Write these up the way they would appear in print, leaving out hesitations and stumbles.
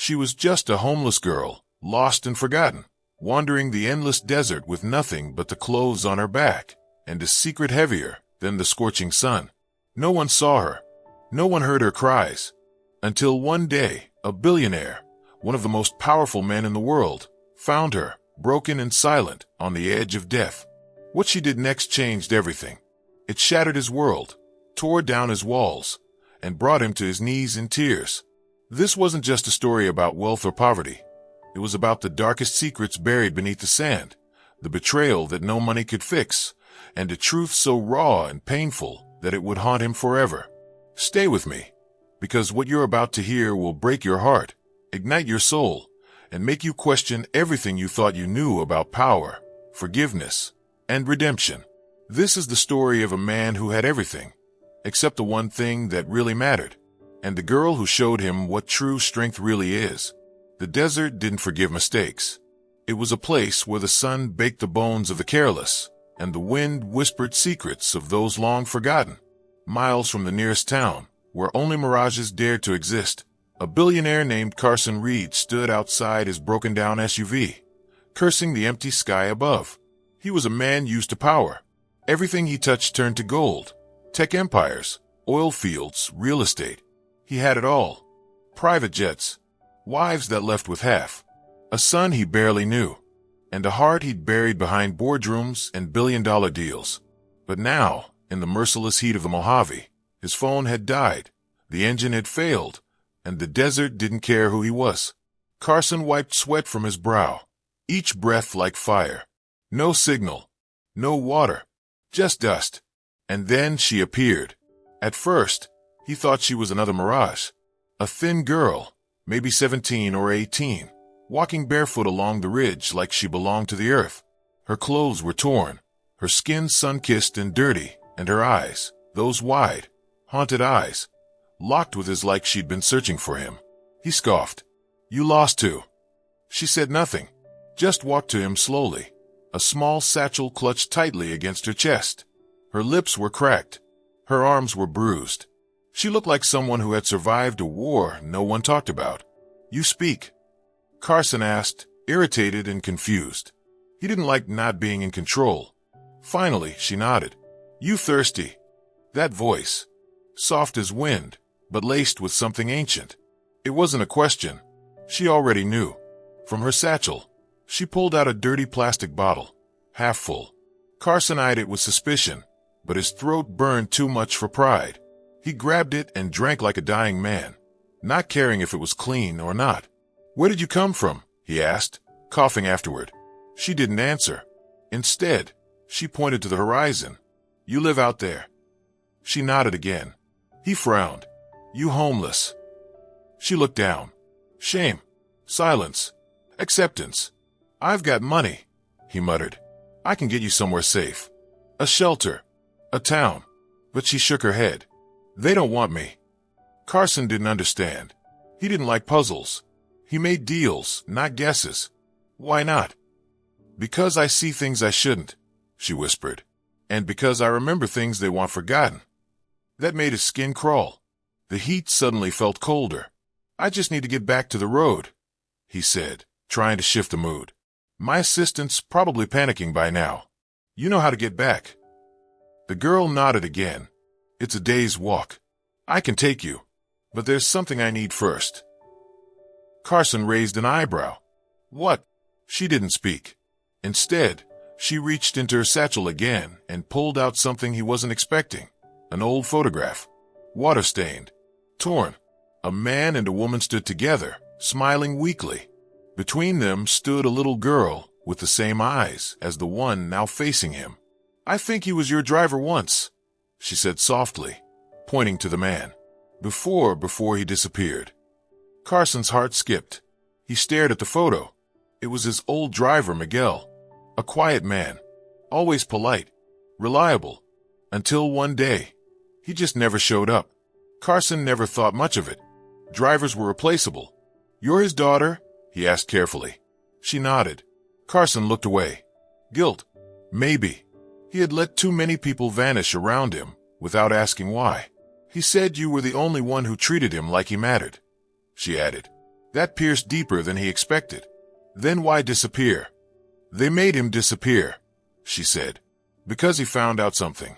She was just a homeless girl, lost and forgotten, wandering the endless desert with nothing but the clothes on her back, and a secret heavier than the scorching sun. No one saw her. No one heard her cries. Until one day, a billionaire, one of the most powerful men in the world, found her, broken and silent, on the edge of death. What she did next changed everything. It shattered his world, tore down his walls, and brought him to his knees in tears. This wasn't just a story about wealth or poverty. It was about the darkest secrets buried beneath the sand, the betrayal that no money could fix, and a truth so raw and painful that it would haunt him forever. Stay with me, because what you're about to hear will break your heart, ignite your soul, and make you question everything you thought you knew about power, forgiveness, and redemption. This is the story of a man who had everything, except the one thing that really mattered, and the girl who showed him what true strength really is. The desert didn't forgive mistakes. It was a place where the sun baked the bones of the careless, and the wind whispered secrets of those long forgotten. Miles from the nearest town, where only mirages dared to exist, a billionaire named Carson Reed stood outside his broken-down SUV, cursing the empty sky above. He was a man used to power. Everything he touched turned to gold. Tech empires, oil fields, real estate. He had it all. Private jets, wives that left with half, a son he barely knew, and a heart he'd buried behind boardrooms and billion-dollar deals. But now, in the merciless heat of the Mojave, his phone had died, the engine had failed, and the desert didn't care who he was. Carson wiped sweat from his brow, each breath like fire. No signal, no water, just dust. And then she appeared. At first, he thought she was another mirage. A thin girl, maybe 17 or 18, walking barefoot along the ridge like she belonged to the earth. Her clothes were torn, her skin sun-kissed and dirty, and her eyes, those wide, haunted eyes, locked with his like she'd been searching for him. He scoffed. "You lost too." She said nothing, just walked to him slowly, a small satchel clutched tightly against her chest. Her lips were cracked. Her arms were bruised. She looked like someone who had survived a war no one talked about. "You speak?" Carson asked, irritated and confused. He didn't like not being in control. Finally, she nodded. "You thirsty?" That voice, soft as wind, but laced with something ancient. It wasn't a question. She already knew. From her satchel, she pulled out a dirty plastic bottle, half full. Carson eyed it with suspicion, but his throat burned too much for pride. He grabbed it and drank like a dying man, not caring if it was clean or not. "Where did you come from?" he asked, coughing afterward. She didn't answer. Instead, she pointed to the horizon. "You live out there." She nodded again. He frowned. "You homeless?" She looked down. Shame. Silence. Acceptance. "I've got money," he muttered. "I can get you somewhere safe. A shelter. A town." But she shook her head. "They don't want me." Carson didn't understand. He didn't like puzzles. He made deals, not guesses. "Why not?" "Because I see things I shouldn't," she whispered. "And because I remember things they want forgotten." That made his skin crawl. The heat suddenly felt colder. "I just need to get back to the road," he said, trying to shift the mood. "My assistant's probably panicking by now. You know how to get back." The girl nodded again. "It's a day's walk. I can take you. But there's something I need first." Carson raised an eyebrow. "What?" She didn't speak. Instead, she reached into her satchel again and pulled out something he wasn't expecting. An old photograph. Water-stained. Torn. A man and a woman stood together, smiling weakly. Between them stood a little girl with the same eyes as the one now facing him. "I think he was your driver once," she said softly, pointing to the man. Before he disappeared. Carson's heart skipped. He stared at the photo. It was his old driver, Miguel. A quiet man. Always polite. Reliable. Until one day. He just never showed up. Carson never thought much of it. Drivers were replaceable. "You're his daughter?" he asked carefully. She nodded. Carson looked away. Guilt. Maybe. He had let too many people vanish around him without asking why. "He said you were the only one who treated him like he mattered," she added. That pierced deeper than he expected. Then why disappear? They made him disappear, she said, because he found out something.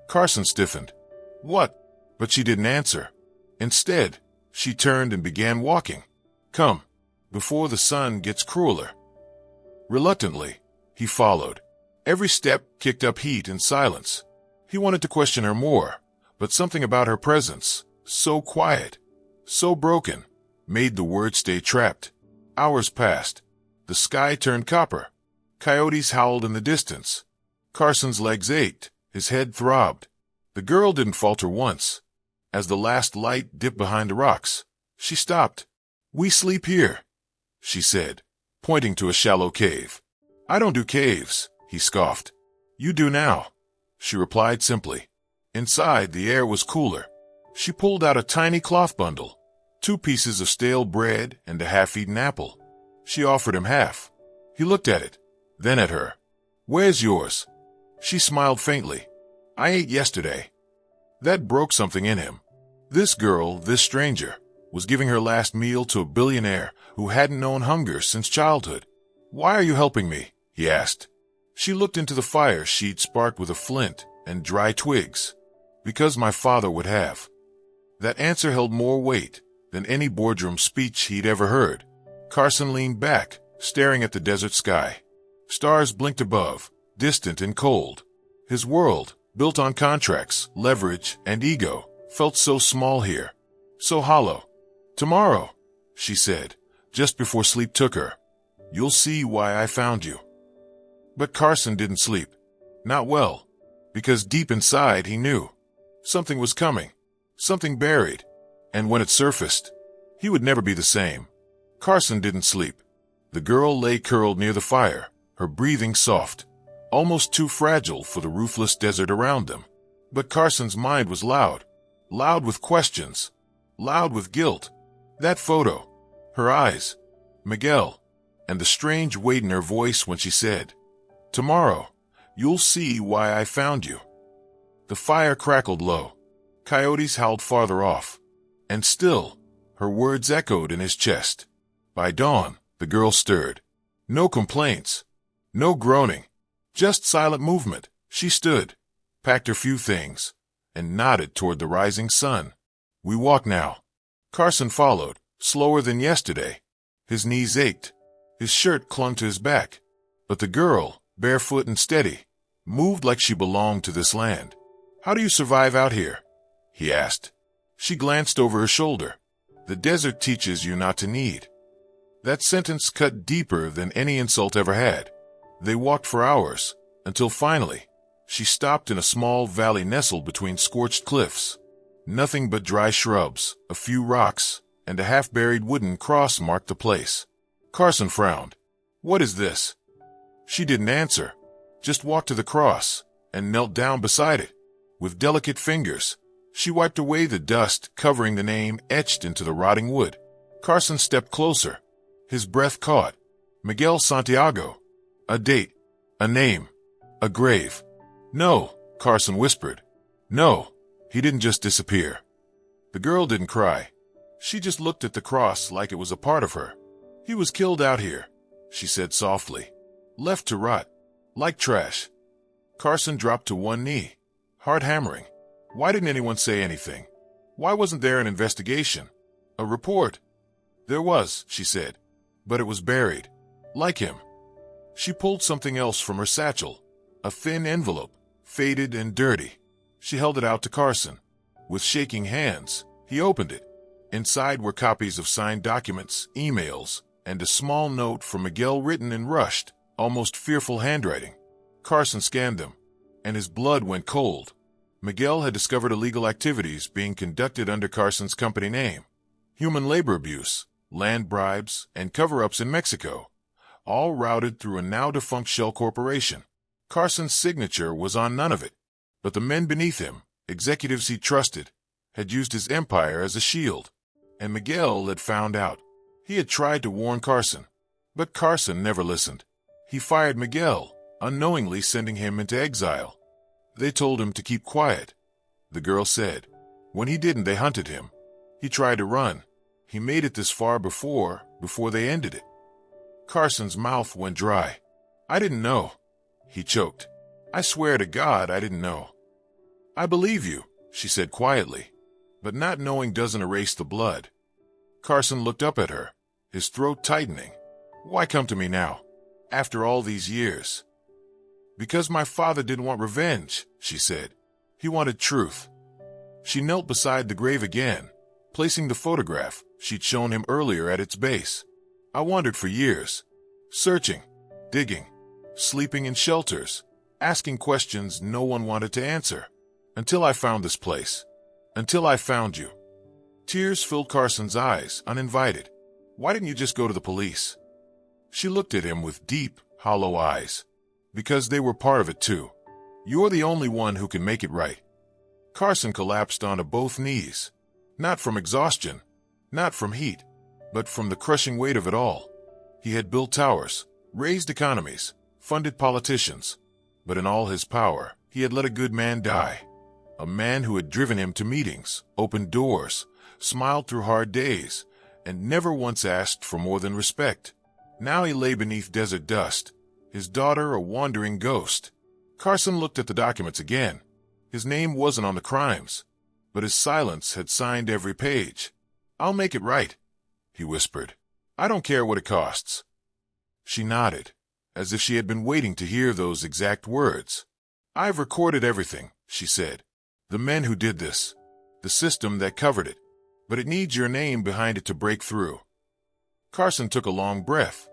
Carson stiffened. What? But she didn't answer. Instead, she turned and began walking. Come, before the sun gets crueler. Reluctantly, he followed. Every step kicked up heat and silence. He wanted to question her more, but something about her presence, so quiet, so broken, made the words stay trapped. Hours passed. The sky turned copper. Coyotes howled in the distance. Carson's legs ached. His head throbbed. The girl didn't falter once. As the last light dipped behind the rocks, she stopped. We sleep here, she said, pointing to a shallow cave. I don't do caves, he scoffed. You do now, she replied simply. Inside, the air was cooler. She pulled out a tiny cloth bundle, 2 pieces of stale bread and a half-eaten apple. She offered him half. He looked at it, then at her. Where's yours? She smiled faintly. I ate yesterday. That broke something in him. This girl, this stranger, was giving her last meal to a billionaire who hadn't known hunger since childhood. Why are you helping me? He asked. She looked into the fire she'd sparked with a flint and dry twigs. Because my father would have. That answer held more weight than any boardroom speech he'd ever heard. Carson leaned back, staring at the desert sky. Stars blinked above, distant and cold. His world, built on contracts, leverage, and ego, felt so small here, so hollow. Tomorrow, she said, just before sleep took her, you'll see why I found you. But Carson didn't sleep. Not well, because deep inside he knew. Something was coming, something buried, and when it surfaced, he would never be the same. Carson didn't sleep. The girl lay curled near the fire, her breathing soft, almost too fragile for the ruthless desert around them. But Carson's mind was loud, loud with questions, loud with guilt. That photo, her eyes, Miguel, and the strange weight in her voice when she said, tomorrow, you'll see why I found you. The fire crackled low. Coyotes howled farther off. And still, her words echoed in his chest. By dawn, the girl stirred. No complaints, no groaning, just silent movement. She stood, packed her few things, and nodded toward the rising sun. We walk now. Carson followed, slower than yesterday. His knees ached. His shirt clung to his back. But the girl, barefoot and steady, moved like she belonged to this land. How do you survive out here? He asked. She glanced over her shoulder. The desert teaches you not to need. That sentence cut deeper than any insult ever had. They walked for hours, until finally, she stopped in a small valley nestled between scorched cliffs. Nothing but dry shrubs, a few rocks, and a half-buried wooden cross marked the place. Carson frowned. What is this? She didn't answer, just walked to the cross and knelt down beside it. With delicate fingers, she wiped away the dust covering the name etched into the rotting wood. Carson stepped closer. His breath caught. Miguel Santiago. A date. A name. A grave. No, Carson whispered. No, he didn't just disappear. The girl didn't cry. She just looked at the cross like it was a part of her. He was killed out here, she said softly. Left to rot. Like trash. Carson dropped to one knee, heart hammering. Why didn't anyone say anything? Why wasn't there an investigation? A report? There was, she said, but it was buried. Like him. She pulled something else from her satchel, a thin envelope, faded and dirty. She held it out to Carson. With shaking hands, he opened it. Inside were copies of signed documents, emails, and a small note from Miguel written in rushed, almost fearful handwriting. Carson scanned them, and his blood went cold. Miguel had discovered illegal activities being conducted under Carson's company name. Human labor abuse, land bribes, and cover-ups in Mexico, all routed through a now-defunct shell corporation. Carson's signature was on none of it, but the men beneath him, executives he trusted, had used his empire as a shield. And Miguel had found out. He had tried to warn Carson, but Carson never listened. He fired Miguel, unknowingly sending him into exile. They told him to keep quiet, the girl said. When he didn't, they hunted him. He tried to run. He made it this far before they ended it. Carson's mouth went dry. I didn't know. He choked. I swear to God I didn't know. I believe you, she said quietly, but not knowing doesn't erase the blood. Carson looked up at her, his throat tightening. Why come to me now, after all these years? Because my father didn't want revenge, she said. He wanted truth. She knelt beside the grave again, placing the photograph she'd shown him earlier at its base. I wandered for years, searching, digging, sleeping in shelters, asking questions no one wanted to answer, until I found this place, until I found you. Tears filled Carson's eyes, uninvited. Why didn't you just go to the police? She looked at him with deep, hollow eyes. Because they were part of it too. You're the only one who can make it right. Carson collapsed onto both knees, not from exhaustion, not from heat, but from the crushing weight of it all. He had built towers, raised economies, funded politicians, but in all his power, he had let a good man die. A man who had driven him to meetings, opened doors, smiled through hard days, and never once asked for more than respect. Now he lay beneath desert dust, his daughter a wandering ghost. Carson looked at the documents again. His name wasn't on the crimes, but his silence had signed every page. I'll make it right, he whispered. I don't care what it costs. She nodded, as if she had been waiting to hear those exact words. I've recorded everything, she said. The men who did this, the system that covered it, but it needs your name behind it to break through. Carson took a long breath.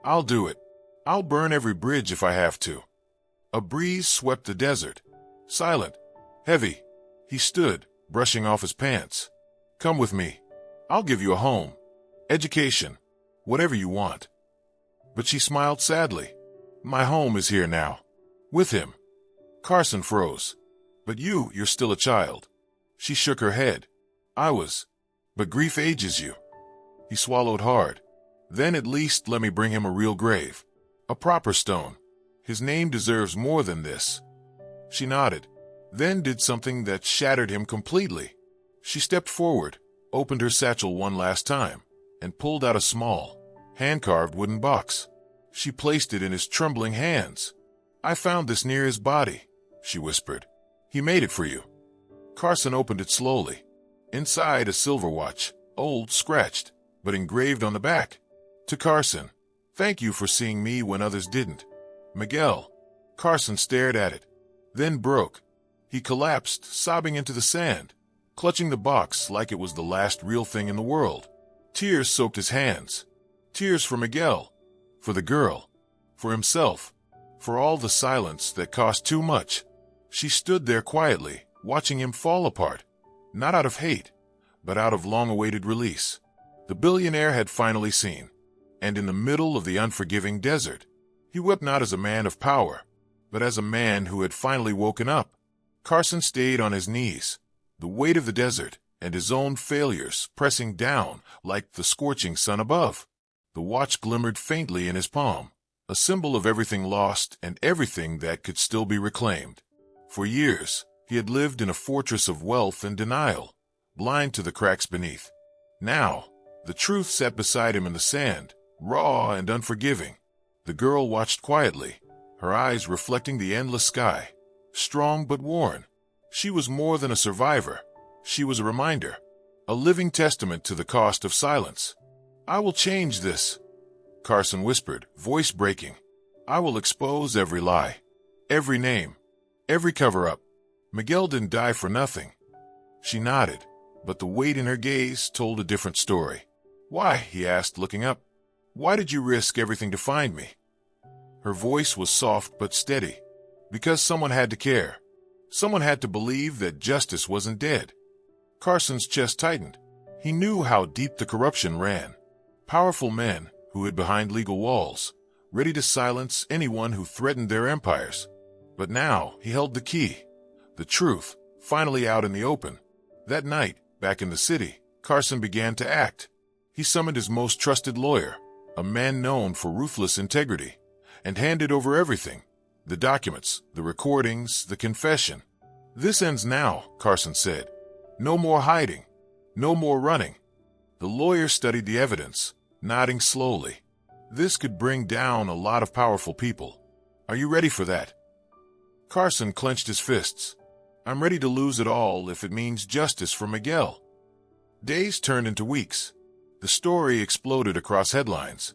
I'll do it. I'll burn every bridge if I have to. A breeze swept the desert. Silent, heavy. He stood, brushing off his pants. Come with me. I'll give you a home, education, whatever you want. But she smiled sadly. My home is here now. With him. Carson froze. But you're still a child. She shook her head. I was. But grief ages you. He swallowed hard. Then at least let me bring him a real grave. A proper stone. His name deserves more than this. She nodded, then did something that shattered him completely. She stepped forward, opened her satchel one last time, and pulled out a small, hand-carved wooden box. She placed it in his trembling hands. I found this near his body, she whispered. He made it for you. Carson opened it slowly. Inside, a silver watch, old, scratched, but engraved on the back. To Carson, thank you for seeing me when others didn't. Miguel. Carson stared at it, then broke. He collapsed, sobbing into the sand, clutching the box like it was the last real thing in the world. Tears soaked his hands. Tears for Miguel, for the girl, for himself, for all the silence that cost too much. She stood there quietly, watching him fall apart, not out of hate, but out of long-awaited release. The billionaire had finally seen, and in the middle of the unforgiving desert, he wept not as a man of power, but as a man who had finally woken up. Carson stayed on his knees, the weight of the desert and his own failures pressing down like the scorching sun above. The watch glimmered faintly in his palm, a symbol of everything lost and everything that could still be reclaimed. For years, he had lived in a fortress of wealth and denial, blind to the cracks beneath. Now, the truth sat beside him in the sand, raw and unforgiving. The girl watched quietly, her eyes reflecting the endless sky, strong but worn. She was more than a survivor. She was a reminder, a living testament to the cost of silence. I will change this, Carson whispered, voice breaking. I will expose every lie, every name, every cover-up. Miguel didn't die for nothing. She nodded, but the weight in her gaze told a different story. Why? He asked, looking up. Why did you risk everything to find me? Her voice was soft but steady. Because someone had to care. Someone had to believe that justice wasn't dead. Carson's chest tightened. He knew how deep the corruption ran. Powerful men who hid behind legal walls, ready to silence anyone who threatened their empires. But now he held the key. The truth, finally out in the open. That night, back in the city, Carson began to act. He summoned his most trusted lawyer, a man known for ruthless integrity, and handed over everything. The documents, the recordings, the confession. This ends now, Carson said. No more hiding. No more running. The lawyer studied the evidence, nodding slowly. This could bring down a lot of powerful people. Are you ready for that? Carson clenched his fists. I'm ready to lose it all if it means justice for Miguel. Days turned into weeks. The story exploded across headlines.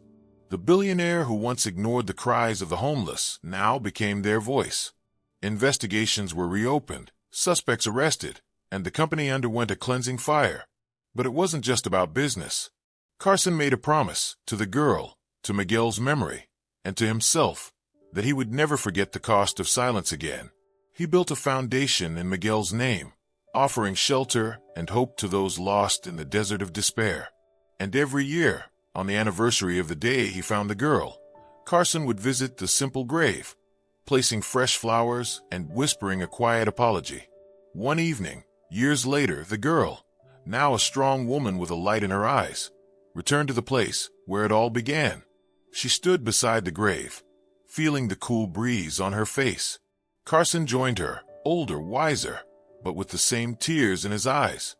The billionaire who once ignored the cries of the homeless now became their voice. Investigations were reopened, suspects arrested, and the company underwent a cleansing fire. But it wasn't just about business. Carson made a promise to the girl, to Miguel's memory, and to himself, that he would never forget the cost of silence again. He built a foundation in Miguel's name, offering shelter and hope to those lost in the desert of despair. And every year, on the anniversary of the day he found the girl, Carson would visit the simple grave, placing fresh flowers and whispering a quiet apology. One evening, years later, the girl, now a strong woman with a light in her eyes, returned to the place where it all began. She stood beside the grave, feeling the cool breeze on her face. Carson joined her, older, wiser, but with the same tears in his eyes.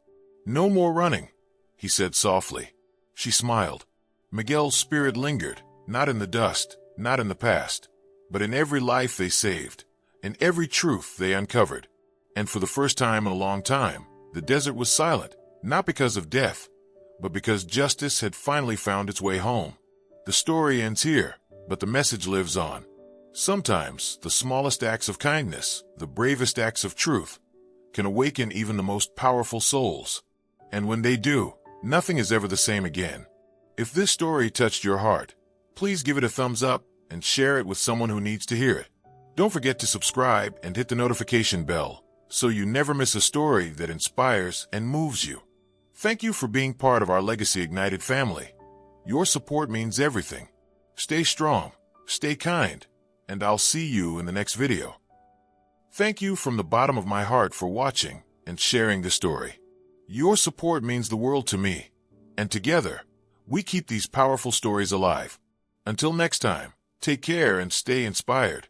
"No more running," he said softly. She smiled. Miguel's spirit lingered, not in the dust, not in the past, but in every life they saved, in every truth they uncovered. And for the first time in a long time, the desert was silent, not because of death, but because justice had finally found its way home. The story ends here, but the message lives on. Sometimes the smallest acts of kindness, the bravest acts of truth, can awaken even the most powerful souls. And when they do, nothing is ever the same again. If this story touched your heart, please give it a thumbs up and share it with someone who needs to hear it. Don't forget to subscribe and hit the notification bell so you never miss a story that inspires and moves you. Thank you for being part of our Legacy Ignited family. Your support means everything. Stay strong, stay kind, and I'll see you in the next video. Thank you from the bottom of my heart for watching and sharing this story. Your support means the world to me, and together, we keep these powerful stories alive. Until next time, take care and stay inspired.